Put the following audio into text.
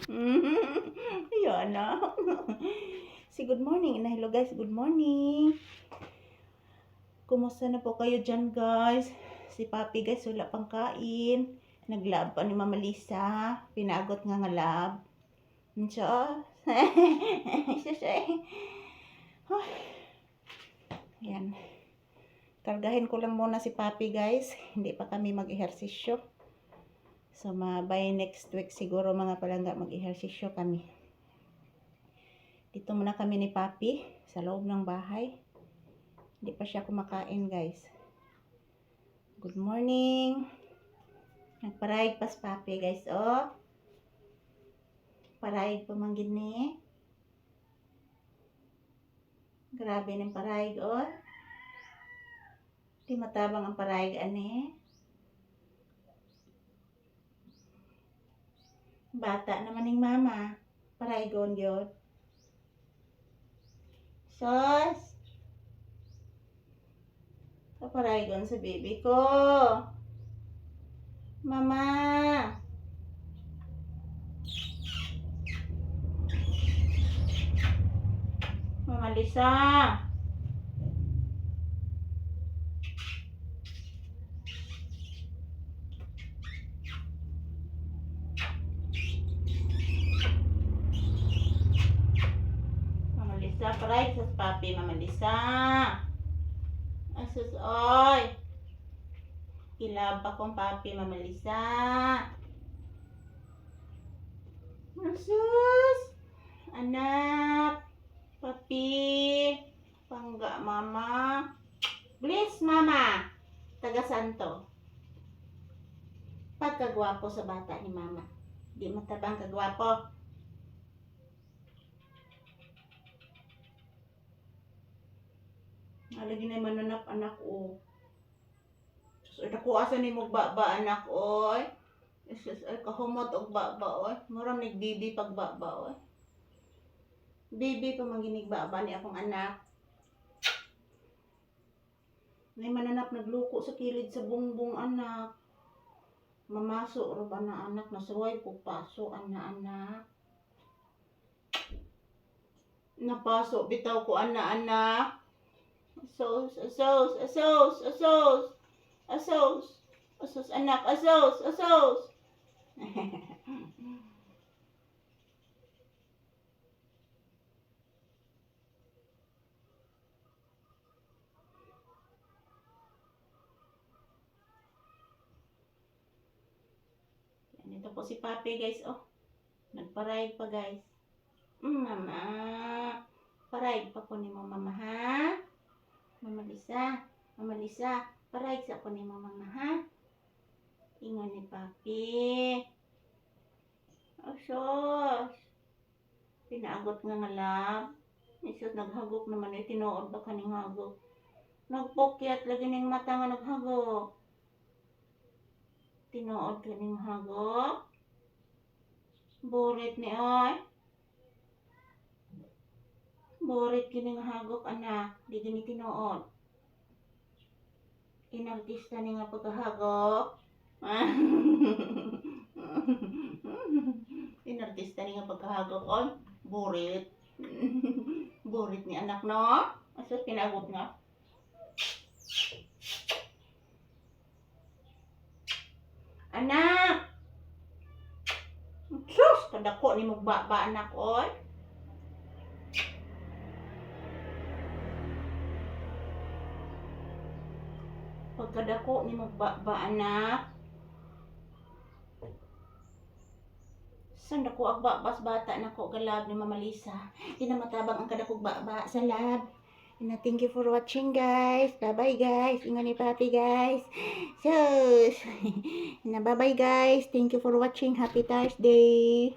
Yan na. Si good morning. Hello guys, good morning. Kumusta na po kayo dyan guys? Si Papi guys, wala pang kain. Naglab pa ni Mama Lisa. Pinagot nga nga lab. So, yan. Kargahin ko lang muna si Papi guys. Hindi pa kami mag-ehersisyo. So, by next week siguro mga palangga mag-ehersisyo kami. Dito muna kami ni Papi sa loob ng bahay. Hindi pa siya kumakain guys. Good morning. Nagparayag pas Papi guys. Oh. Parayag pamanggid ni. Grabe ng parayag oh. Di matabang ang parayag ani. Bata naman ng mama. Parayagon yun. Sos. Parayagon sa baby ko. Mama. Mama Lisa. Mama Lisa, parayag sa Papi, Mama Lisa. Asus, oy. Ilab akong Papi, Mama Lisa. Asus. Anak. Papi. Pangga, Mama. Bliss, Mama. Taga Santo. Pagkagwapo sa bata ni Mama. Di matabang kagwapo. Alagi na mananap anak o. So, nakuha sa ni mo baba anak oy. Isus ay kahumot og baba oy. Murang nagbibi pag baba oy. Bibi pa manginig baba ni akong anak. May mananap nagluko sa kilid sa bungbong anak. Mamaso ro ba na anak nasuway ko paso anak. Napaso bitaw ko anak. Asos anak, asos. Yan, ito po si Papi guys, oh. Nagparayag pa guys. Mama. Parayag pa po ni mo mama ha. Mama Lisa, parayag sa po ni mo mama ha. Ingon ni Papi. Asos. Pinaagot nga nga lab. Isus naghagok naman eh. Tinuod ba kaning hagok? Nagpokyat lagi ning mata nga naghagok. Tinuod kaning hagok. Burit ni oy. Burit kining hagok anak. Di gini tinuod. Inartista ni nga pagkahagok. Inartista ni nga pagkahagok oy. Burit. Burit ni anak no. Asa pinagot nga. Anak. Sus, kadako ni magbaba anak oy. Pagkadako ni magbaba anak. San dako agbabas bata nako galab ni Mama Lisa. Di na matabang ang kadakog baba sa lab. And thank you for watching guys. Bye-bye guys. Ingon ni Papi guys. Sus. Bye-bye guys. Thank you for watching. Happy Thursday.